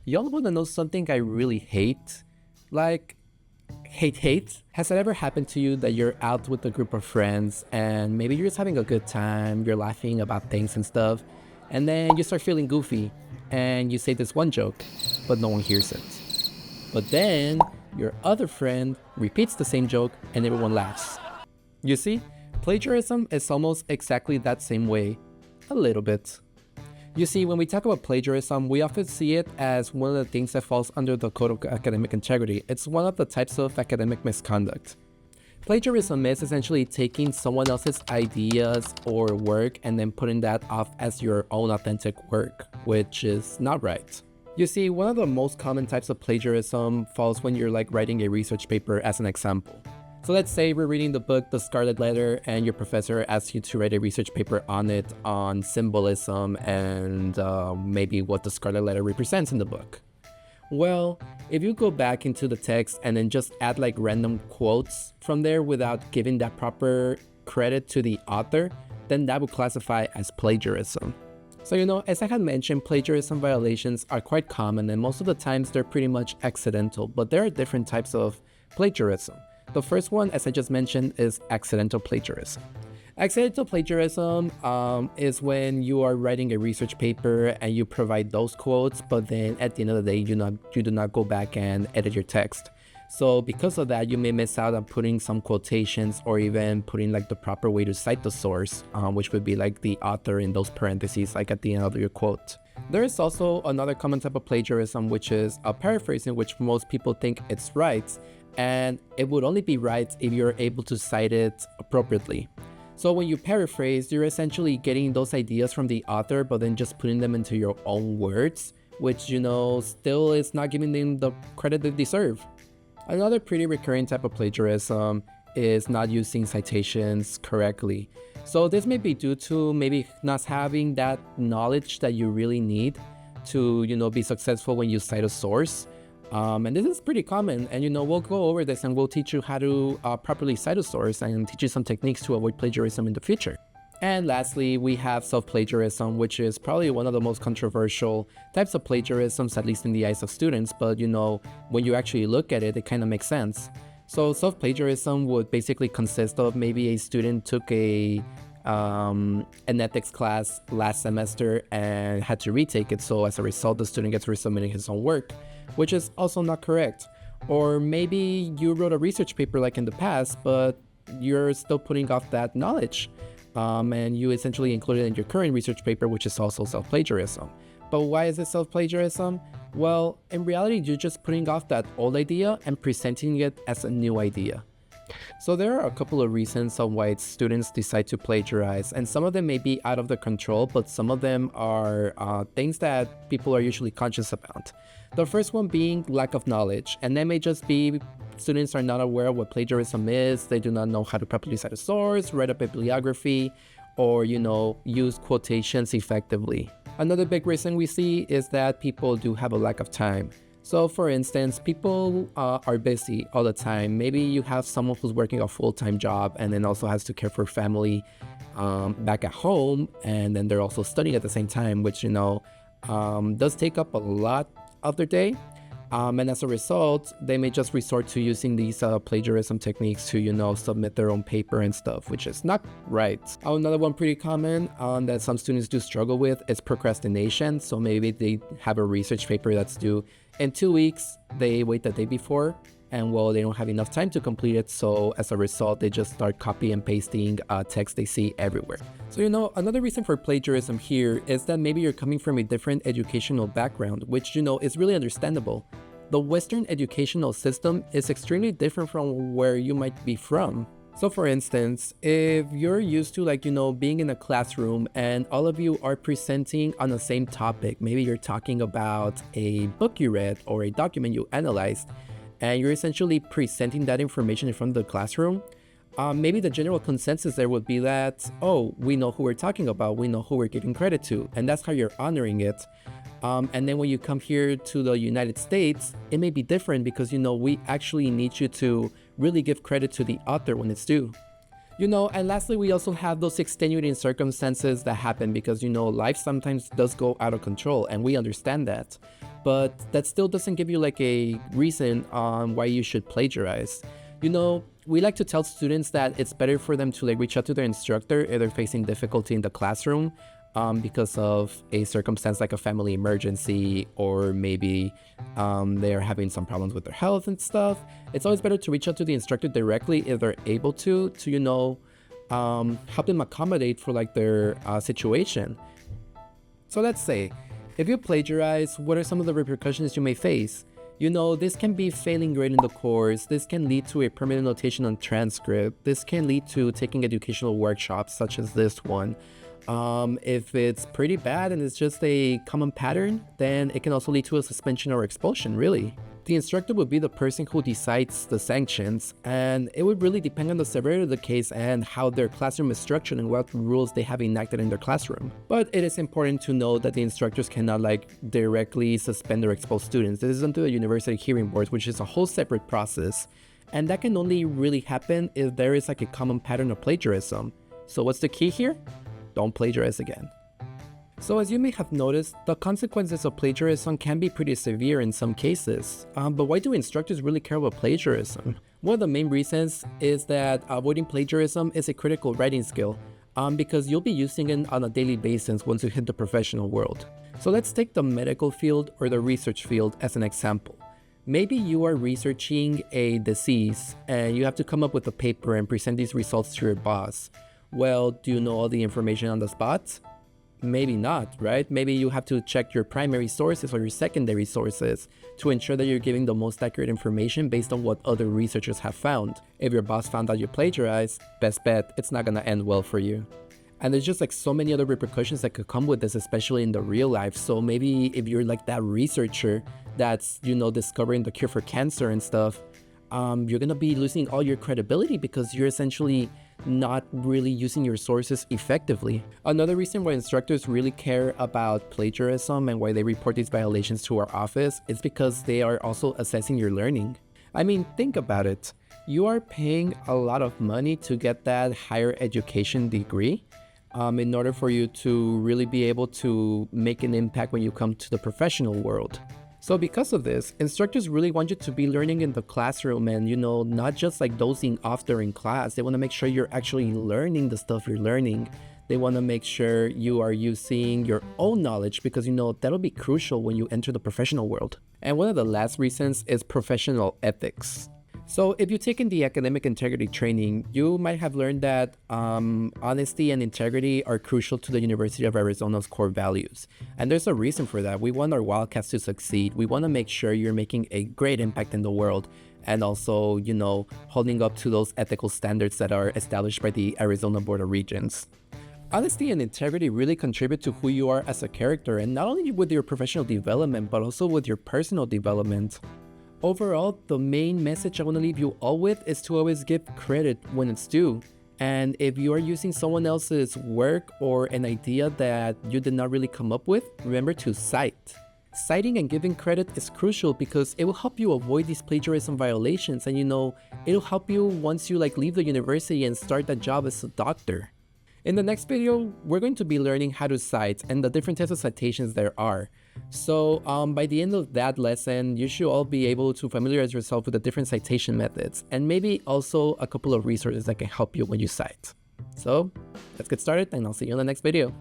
Y'all wanna know something I really hate? Like, hate? Has it ever happened to you that you're out with a group of friends and maybe you're just having a good time, you're laughing about things and stuff, and then you start feeling goofy and you say this one joke, but no one hears it. But then your other friend repeats the same joke and everyone laughs. You see, plagiarism is almost exactly that same way. A little bit. You see, when we talk about plagiarism, we often see it as one of the things that falls under the code of academic integrity. It's one of the types of academic misconduct. Plagiarism is essentially taking someone else's ideas or work and then putting that off as your own authentic work, which is not right. You see, one of the most common types of plagiarism falls when you're like writing a research paper as an example. So let's say we're reading the book The Scarlet Letter and your professor asks you to write a research paper on it, on symbolism and maybe what the Scarlet Letter represents in the book. Well, if you go back into the text and then just add like random quotes from there without giving that proper credit to the author, then that would classify as plagiarism. So as I had mentioned, plagiarism violations are quite common and most of the times they're pretty much accidental, but there are different types of plagiarism. The first one, as I just mentioned, is accidental plagiarism. Accidental plagiarism is when you are writing a research paper and you provide those quotes, but then at the end of the day, you do not go back and edit your text. So because of that, you may miss out on putting some quotations or even putting like the proper way to cite the source, which would be like the author in those parentheses, like at the end of your quote. There is also another common type of plagiarism, which is a paraphrasing, which most people think it's right, and it would only be right if you're able to cite it appropriately. So when you paraphrase, you're essentially getting those ideas from the author, but then just putting them into your own words, which, still is not giving them the credit they deserve. Another pretty recurring type of plagiarism is not using citations correctly. So this may be due to maybe not having that knowledge that you really need to, be successful when you cite a source. And this is pretty common, and we'll go over this and we'll teach you how to properly cite a source and teach you some techniques to avoid plagiarism in the future. And lastly, we have self-plagiarism, which is probably one of the most controversial types of plagiarisms, at least in the eyes of students, but when you actually look at it, it kind of makes sense. So self-plagiarism would basically consist of maybe a student took an ethics class last semester and had to retake it, so as a result the student gets resubmitting his own work, which is also not correct. Or maybe you wrote a research paper like in the past, but you're still putting off that knowledge, and you essentially include it in your current research paper, which is also self-plagiarism. But why is it self-plagiarism? Well, in reality, you're just putting off that old idea and presenting it as a new idea. So there are a couple of reasons on why students decide to plagiarize, and some of them may be out of their control, but some of them are things that people are usually conscious about. The first one being lack of knowledge, and that may just be students are not aware of what plagiarism is, they do not know how to properly cite a source, write a bibliography, or use quotations effectively. Another big reason we see is that people do have a lack of time. So for instance, people are busy all the time. Maybe you have someone who's working a full-time job and then also has to care for family back at home, and then they're also studying at the same time, which does take up a lot of their day. And as a result, they may just resort to using these plagiarism techniques to, submit their own paper and stuff, which is not right. Another one pretty common that some students do struggle with is procrastination. So maybe they have a research paper that's due in 2 weeks, they wait the day before, and they don't have enough time to complete it. So as a result, they just start copy and pasting text they see everywhere. So another reason for plagiarism here is that maybe you're coming from a different educational background, which is really understandable. The Western educational system is extremely different from where you might be from. So for instance, if you're used to being in a classroom and all of you are presenting on the same topic, maybe you're talking about a book you read or a document you analyzed, and you're essentially presenting that information in front of the classroom, maybe the general consensus there would be that, oh, we know who we're talking about, we know who we're giving credit to, and that's how you're honoring it. And then when you come here to the United States, it may be different because we actually need you to really give credit to the author when it's due. And lastly, we also have those extenuating circumstances that happen because, life sometimes does go out of control, and we understand that. But that still doesn't give you like a reason on why you should plagiarize. We like to tell students that it's better for them to like reach out to their instructor if they're facing difficulty in the classroom because of a circumstance like a family emergency, or maybe they're having some problems with their health and stuff. It's always better to reach out to the instructor directly if they're able to help them accommodate for like their situation. So let's say, if you plagiarize, what are some of the repercussions you may face? This can be failing grade in the course, this can lead to a permanent notation on transcript, this can lead to taking educational workshops such as this one. If it's pretty bad and it's just a common pattern, then it can also lead to a suspension or expulsion, really. The instructor would be the person who decides the sanctions, and it would really depend on the severity of the case and how their classroom is structured and what rules they have enacted in their classroom. But it is important to know that the instructors cannot directly suspend or expel students. This is done through the university hearing boards, which is a whole separate process. And that can only really happen if there is a common pattern of plagiarism. So what's the key here? Don't plagiarize again. So as you may have noticed, the consequences of plagiarism can be pretty severe in some cases. But why do instructors really care about plagiarism? One of the main reasons is that avoiding plagiarism is a critical writing skill, because you'll be using it on a daily basis once you hit the professional world. So let's take the medical field or the research field as an example. Maybe you are researching a disease and you have to come up with a paper and present these results to your boss. Well, do you know all the information on the spot? Maybe not, right? Maybe you have to check your primary sources or your secondary sources to ensure that you're giving the most accurate information based on what other researchers have found. If your boss found out you plagiarized, best bet, it's not gonna end well for you. And there's just so many other repercussions that could come with this, especially in the real life. So maybe if you're that researcher that's, discovering the cure for cancer and stuff, you're gonna be losing all your credibility because you're essentially not really using your sources effectively. Another reason why instructors really care about plagiarism and why they report these violations to our office is because they are also assessing your learning. I mean, think about it. You are paying a lot of money to get that higher education degree in order for you to really be able to make an impact when you come to the professional world. So because of this, instructors really want you to be learning in the classroom and, not just dozing off during class. They want to make sure you're actually learning the stuff you're learning. They want to make sure you are using your own knowledge because, that'll be crucial when you enter the professional world. And one of the last reasons is professional ethics. So if you've taken the academic integrity training, you might have learned that honesty and integrity are crucial to the University of Arizona's core values. And there's a reason for that. We want our Wildcats to succeed. We want to make sure you're making a great impact in the world and also, holding up to those ethical standards that are established by the Arizona Board of Regents. Honesty and integrity really contribute to who you are as a character, and not only with your professional development, but also with your personal development. Overall, the main message I want to leave you all with is to always give credit when it's due. And if you are using someone else's work or an idea that you did not really come up with, remember to cite. Citing and giving credit is crucial because it will help you avoid these plagiarism violations, and it'll help you once you leave the university and start that job as a doctor. In the next video, we're going to be learning how to cite and the different types of citations there are. So by the end of that lesson, you should all be able to familiarize yourself with the different citation methods and maybe also a couple of resources that can help you when you cite. So let's get started and I'll see you in the next video.